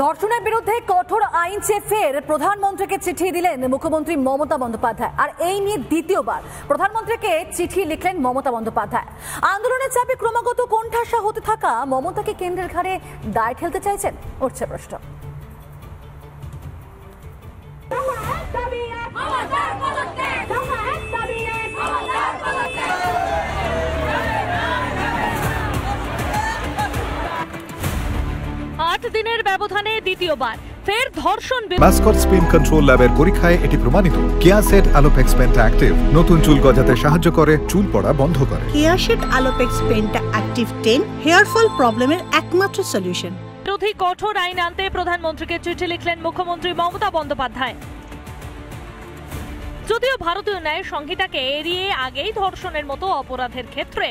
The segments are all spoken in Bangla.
ধর্ষণের বিরুদ্ধে কঠোর আইন চেয়ে ফের প্রধানমন্ত্রীকে চিঠি দিলেন মুখ্যমন্ত্রী মমতা বন্দ্যোপাধ্যায়। আর এই নিয়ে দ্বিতীয়বার প্রধানমন্ত্রীকে চিঠি লিখলেন মমতা বন্দ্যোপাধ্যায়। আন্দোলনের চাপে ক্রমাগত কোণঠাসা হতে থাকা মমতাকে কেন্দ্রের ঘাড়ে দায় ঠেলতে চাইছেন, উঠছে প্রশ্ন। দিনের ব্যবধানে দ্বিতীয়বার ফের ধর্ষণ। মাস্কট স্পিন কন্ট্রোল ল্যাবের পরীক্ষায় এটি প্রমাণিত। কেয়াসেট অ্যালোপেক্স পেন্টা অ্যাক্টিভ নতুন চুল গজাতে সাহায্য করে, চুল পড়া বন্ধ করে। কেয়াসেট অ্যালোপেক্স পেন্টা অ্যাক্টিভ 10 হেয়ার ফল প্রবলেমের একমাত্র সলিউশন। বিরোধী কঠোর আইন আনতে প্রধানমন্ত্রীকে চিঠি লিখলেন মুখ্যমন্ত্রী মমতা বন্দ্যোপাধ্যায়। যদিও ভারতীয় ন্যায় সংহিতাকে এড়িয়ে আগেই ধর্ষণের মতো অপরাধের ক্ষেত্রে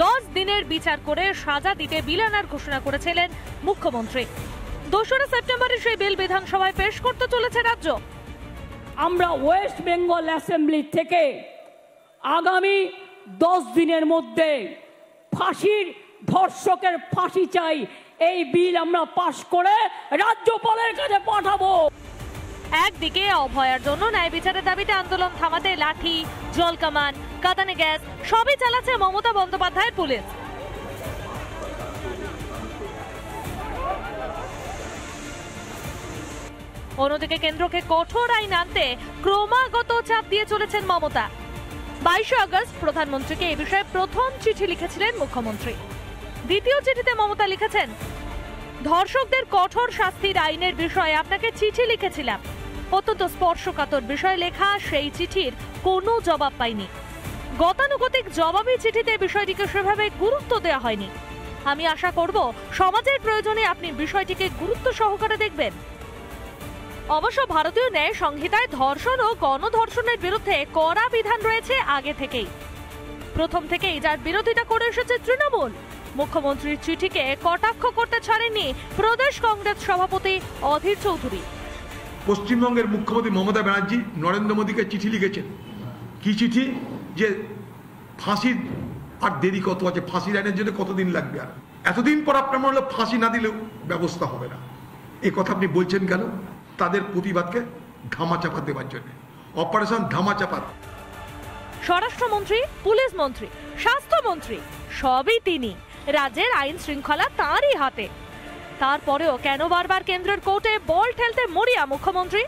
10 দিনের বিচার করে সাজা দিতে বিল আনার ঘোষণা করেছিলেন মুখ্যমন্ত্রী। 2 সেপ্টেম্বরে সেই বিল বিধানসভায় পেশ করতে চলেছে রাজ্য। আমরা ওয়েস্ট বেঙ্গল অ্যাসেম্বলি থেকে আগামী 10 দিনের মধ্যে ফাঁসির ধর্ষকের ফাঁসি চাই এই বিল আমরা পাশ করে রাজ্যপালের কাছে পাঠাবো। একদিকে অভয়ার জন্য ন্যায় বিচারের দাবিতে আন্দোলন থামাতে লাঠি, জলকামান, কাঁদানে গ্যাস সবই চালাচ্ছে মমতা বন্দ্যোপাধ্যায়ের পুলিশ। অন্যদিকে কেন্দ্রকে কঠোর আইন আনতে ক্রমাগত চাপ দিয়ে চলেছেন মমতা। 22 আগস্ট প্রধানমন্ত্রীকে এই বিষয়ে প্রথম চিঠি লিখেছিলেন মুখ্যমন্ত্রী। দ্বিতীয় চিঠিতে মমতা লিখেছেন, ধর্ষকদের কঠোর শাস্তির আইনের বিষয়ে আপনাকে চিঠি লিখেছিলাম। অত্যন্ত স্পর্শকাতর বিষয় লেখা সেই চিঠির কোনো জবাব পাইনি। গতানুগতিক জবাবি চিঠিতে বিষয়টিকে সেভাবে গুরুত্ব দেওয়া হয়নি। আমি আশা করব সমাজের প্রয়োজনে আপনি বিষয়টিকে গুরুত্ব সহকারে দেখবেন। অবশ্য ভারতীয় ন্যায় সংহিতায় ধর্ষণ ও গণধর্ষণের বিরুদ্ধে কড়া বিধান রয়েছে আগে থেকেই। প্রথম থেকেই যার বিরোধিতা করে এসেছে তৃণমূল। মুখ্যমন্ত্রীর চিঠিকে কটাক্ষ করতে ছাড়েননি প্রদেশ কংগ্রেস সভাপতি অধীর চৌধুরী। পশ্চিমবঙ্গের মুখ্যমন্ত্রী মমতা ব্যানার্জি নরেন্দ্র মোদীকে চিঠি লিখেছেন। কি চিঠি? যে ফাঁসির আর দেরি কত আছে, ফাঁসির আইনের জন্য কতদিন লাগবে, আর এতদিন পর আপনার মনে হলো ফাঁসি না দিলেও ব্যবস্থা হবে না। এ কথা আপনি বলছেন কেন? তাদের প্রতিবাদকে ধামাচাপা দেওয়ার জন্য, অপারেশন ধামাচাপা। স্বরাষ্ট্রমন্ত্রী, পুলিশ মন্ত্রী, স্বাস্থ্যমন্ত্রী সবই তিনি। রাজ্যের আইন শৃঙ্খলা তাঁরই হাতে। তারপরেও কেন বারবার কেন্দ্রের কোর্টে বল ঠেলতে মরিয়া মুখ্যমন্ত্রী?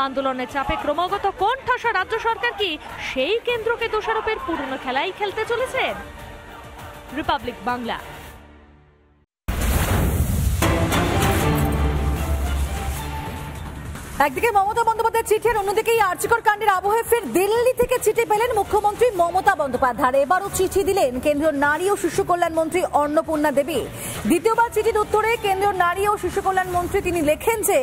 আন্দোলনের চাপে ক্রমাগত কোণঠাসা রাজ্য সরকার কি সেই কেন্দ্রকে দোষারোপের পুরনো খেলাই খেলতে চলেছেন? রিপাবলিক বাংলা। একদিকে মমতা বন্দ্যোপাধ্যায়ের চিঠি, অন্যদিকে আর্চিকর কাণ্ডের আবহে ফের দিল্লি থেকে চিঠি পেলেন মুখ্যমন্ত্রী মমতা বন্দ্যোপাধ্যায়। এবারও চিঠি দিলেন কেন্দ্রীয় নারী ও শিশু কল্যাণ মন্ত্রী অন্নপূর্ণা দেবী। দ্বিতীয়বার চিঠির উত্তরে কেন্দ্রীয় নারী ও শিশু কল্যাণ মন্ত্রী তিনি লেখেন যে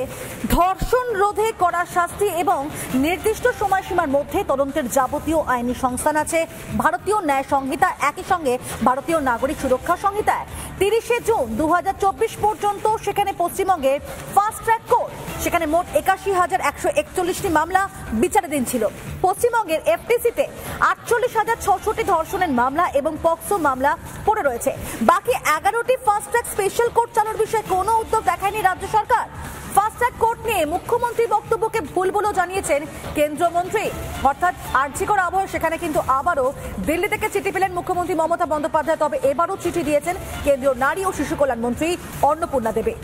ধর্ষণ রোধে কড়া শাস্তি এবং নির্দিষ্ট সময়সীমার মধ্যে তদন্তের যাবতীয় আইনি সংস্থান আছে ভারতীয় ন্যায় সংহিতা, একই সঙ্গে ভারতীয় নাগরিক সুরক্ষা সংহিতায়। 30 জুন 2024 পর্যন্ত সেখানে পশ্চিমবঙ্গের ফাস্ট ট্র্যাক কোর্ট, সেখানে মোট 81,141টি মামলা বিচারাধীন ছিল। পশ্চিমবঙ্গের এফটিসিতে 48,600টি ধর্ষণের মামলা এবং পক্সো মামলা পড়ে রয়েছে। বাকি 11টি ফাস্ট ট্র্যাক স্পেশাল কোর্ট চালুর বিষয়ে কোনো উদ্যোগ দেখায়নি রাজ্য সরকার। ফাস্ট ট্র্যাক কোর্ট নিয়ে মুখ্যমন্ত্রীর বক্তব্যকে ভুল বলেও জানিয়েছেন কেন্দ্রীয় মন্ত্রী। অর্থাৎ আর্জিকর আবহে সেখানে কিন্তু আবারও দিল্লি থেকে চিঠি পেলেন মুখ্যমন্ত্রী মমতা বন্দ্যোপাধ্যায়। তবে এবারও চিঠি দিয়েছেন কেন্দ্রীয় নারী ও শিশু কল্যাণ মন্ত্রী অন্নপূর্ণা দেবী।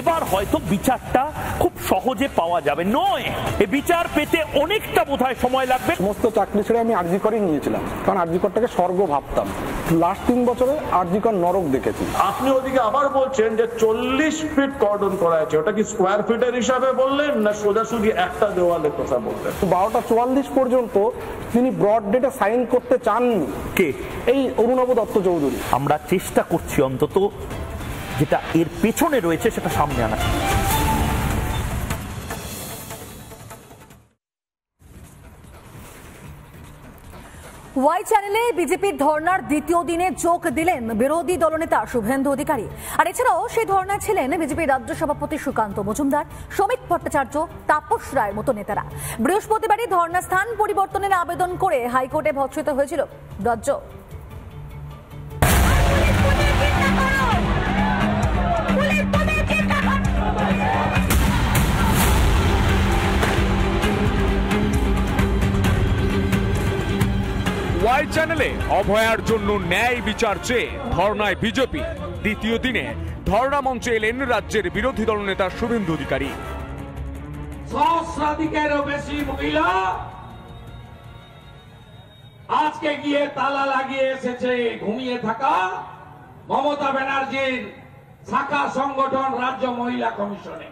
এবার হয়তো বিচারটা খুব সহজে পাওয়া যাবে নয়, এই বিচার পেতে অনেকটা বোধহয় সময় লাগবে। সমস্ত চাকরি ছেড়ে আমি আরজিকরই নিয়েছিলাম, কারণ আরজিকরটাকে স্বর্গ ভাবতাম। লাস্ট 3 বছরে আরজিকর নরক দেখেছি। আপনি ওদিকে আবার বলছেন যে 40 ফিট কর্ডন করা আছে, ওটা কি স্কোয়ার ফিটের হিসাবে বললেন না সোজাসুজি একটা দেওয়ালের কথা বললেন? 12টা 44 পর্যন্ত তিনি ব্রড ডেটে সাইন করতে চাননি। কে? এই অরুণাভ দত্ত চৌধুরী। আমরা চেষ্টা করছি অন্তত যেটা এর পেছনে রয়েছে সেটা সামনে আনা। ওয়াই চ্যানেলে বিজেপির ধর্নার দ্বিতীয় দিনে যোগ দিলেন বিরোধী দলনেতা শুভেন্দু অধিকারী। আর এছাড়াও সেই ধর্নায় ছিলেন বিজেপির রাজ্য সভাপতি সুকান্ত মজুমদার, শ্রমিক ভট্টাচার্য, তাপস রায়ের মতো নেতারা। বৃহস্পতিবারই ধর্না স্থান পরিবর্তনের আবেদন করে হাইকোর্টে ভর্ৎসিত হয়েছিল রাজ্য। ওয়াই চ্যানেলে অভয়ার জন্য ন্যায় বিচার চেয়ে ধর্নায় বিজেপি। দ্বিতীয় দিনে ধর্না মঞ্চে এলেন রাজ্যের বিরোধী দলনেতা শুভেন্দু অধিকারী। সহস্রাধিকেরও বেশি মহিলা আজকে গিয়ে তালা লাগিয়ে এসেছে ঘুমিয়ে থাকা মমতা ব্যানার্জির শাখা সংগঠন রাজ্য মহিলা কমিশনে।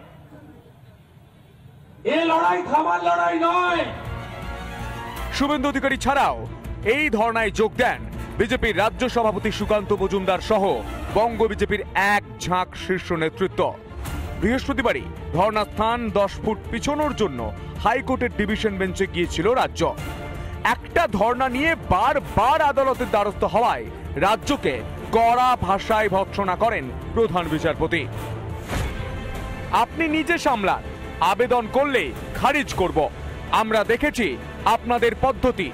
এই লড়াই থামার লড়াই নয়। শুভেন্দু অধিকারী ছাড়াও এই ধর্নায় যোগ দেন বিজেপির রাজ্য সভাপতি সুকান্ত মজুমদার সহ বঙ্গ বিজেপির এক ঝাঁক শীর্ষ নেতৃত্ব। বৃহস্পতিবারই ধর্না স্থান 10 ফুট পিছনোর জন্য হাইকোর্টের ডিভিশন বেঞ্চে গিয়েছিল রাজ্য। একটা ধর্না নিয়ে বারবার আদালতের দ্বারস্থ হওয়ায় রাজ্যকে কড়া ভাষায় ভর্ৎসনা করেন প্রধান বিচারপতি। আপনি নিজে সামলান, আবেদন করলে খারিজ করব। আমরা দেখেছি আপনাদের পদ্ধতি,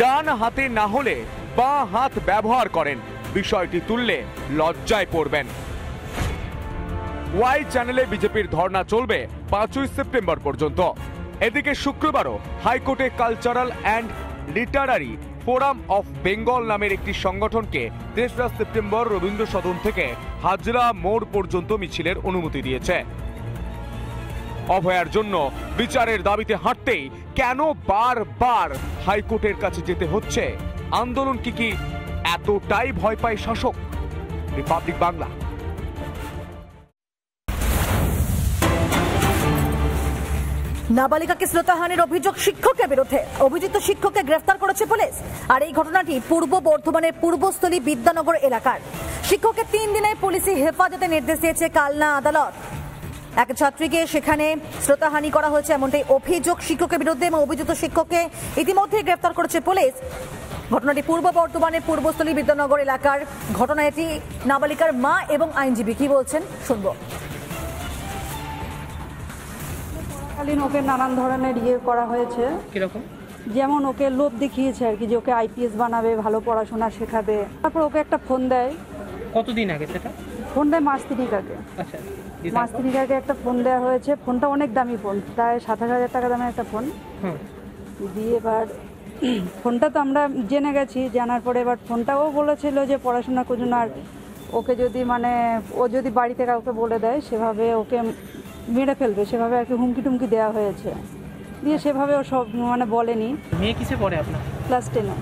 ডান হাতে না হলে বাঁ হাত ব্যবহার করেন, বিষয়টি তুললে লজ্জায় পড়বেন। ওয়াই চ্যানেলে বিজেপির ধর্না চলবে 5ই সেপ্টেম্বর পর্যন্ত। এদিকে শুক্রবারও হাইকোর্টে cultural and Literary forum of Bengal নামের একটি সংগঠনকে 3রা সেপ্টেম্বর রবীন্দ্র সদন থেকে হাজরা মোড় পর্যন্ত মিছিলের অনুমতি দিয়েছে। অভয়ার জন্য বিচারের দাবিতে হাঁটতেই কেন বারবার হাইকোর্টের কাছে যেতে হচ্ছে? আন্দোলন কি এতটাই ভয় পায় শাসক? রিপাবলিক বাংলা। নাবালিকাকে শ্লীলতাহানির অভিযোগ শিক্ষকের বিরুদ্ধে। অভিযুক্ত শিক্ষককে গ্রেফতার করেছে পুলিশ। আর এই ঘটনাটি পূর্ব বর্ধমানের পূর্বস্থলী বিদ্যানগর এলাকার। শিক্ষককে 3 দিনের পুলিশি হেফাজতে নির্দেশ দিয়েছে কালনা আদালত। এক ছাত্রীকে সেখানে শ্লীলতাহানি করা হয়েছে এমনটাই অভিযোগ শিক্ষকের বিরুদ্ধে, এবং অভিযুক্ত শিক্ষককে ইতিমধ্যে গ্রেফতার করেছে পুলিশ। ঘটনাটি পূর্ব বর্ধমানের পূর্বস্থলী বিদ্যানগর এলাকার ঘটনা। এটি নাবালিকার মা এবং আইনজীবী কি বলছেন শুনবো। ওকে নানান ধরনের করা হয়েছে, কিরকম? যেমন ওকে লোভ দেখিয়েছে আর কি, যে ওকে আইপিএস বানাবে, ভালো পড়াশোনা শেখাবে। তারপর ওকে একটা ফোন দেয়। কতদিন আগে সেটা? ফোন দেয় মাস 3 আগে। আচ্ছা, মাস 3 আগে একটা ফোন দেওয়া হয়েছে। ফোনটা অনেক দামি ফোন, প্রায় 27,000 টাকা দামের একটা ফোন দিয়ে। এবার ফোনটা তো আমরা জেনে গেছি, জানার পরে এবার ফোনটাও বলেছিল যে পড়াশোনা করুন, আর ওকে যদি ও যদি বাড়িতে কাউকে বলে দেয় সেভাবে ওকে মেরে ফেলবে, সেভাবে আর কি হুমকি টুমকি দেওয়া হয়েছে। দিয়ে সেভাবে ও সব বলেনি। মেয়ে কিসে পড়ে আপনার? ক্লাস 10-এ।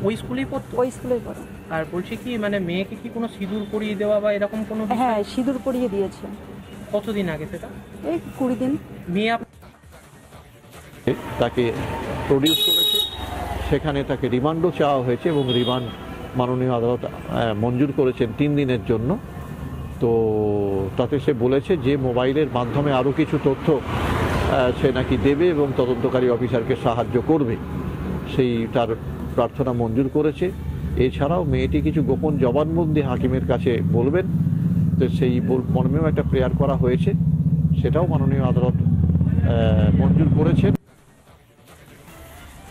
ওই স্কুলেই পড়তো? ওই স্কুলেই পড়ে। আর বলছি কি মেয়েকে কি কোনো সিঁদুর পরিয়ে দেওয়া বা এরকম কোনো? হ্যাঁ, সিঁদুর পরিয়ে দিয়েছে। কতদিন আগে সেটা? এই 20 দিন। মেয়ে তাকে প্রডিউস করেছে, সেখানে তাকে রিমান্ডও চাওয়া হয়েছে এবং রিমান্ড মাননীয় আদালত মঞ্জুর করেছেন 3 দিনের জন্য। তো তাতে সে বলেছে যে মোবাইলের মাধ্যমে আরও কিছু তথ্য সে নাকি দেবে এবং তদন্তকারী অফিসারকে সাহায্য করবে, সেই তার প্রার্থনা মঞ্জুর করেছে। এছাড়াও মেয়েটি কিছু গোপন জবানবন্দি হাকিমের কাছে বলবেন, তো সেই মর্মেও একটা প্রেয়ার করা হয়েছে, সেটাও মাননীয় আদালত মঞ্জুর করেছেন।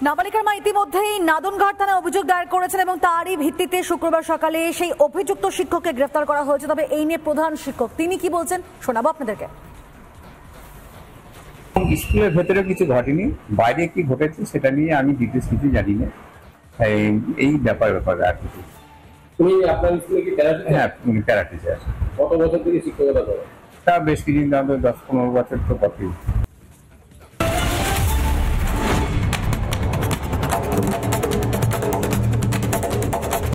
নাবালিকার মা ইতিমধ্যেই নাদনঘাট থানায় অভিযোগ দায়ের করেছেন এবং তারই ভিত্তিতে শুক্রবার সকালে সেই অভিযুক্ত শিক্ষককে গ্রেফতার করা হয়েছে। তবে এই নিয়ে প্রধান শিক্ষক তিনি কি বলছেন শোনাবো আপনাদেরকে। স্কুলের ভেতরে কিছু ঘটেনি, বাইরে কি ঘটেছে সেটা নিয়ে আমি ডিটেলস কিছু জানি না। এই ব্যাপারে আর কিছু। তুমি আপনার স্কুলে কি ক্যারাটে? হ্যাঁ, ক্যারাটে। কত বছর থেকে শিক্ষকতা করো? তা বেশ কিছুদিন, 10-15 বছর তো বটেই।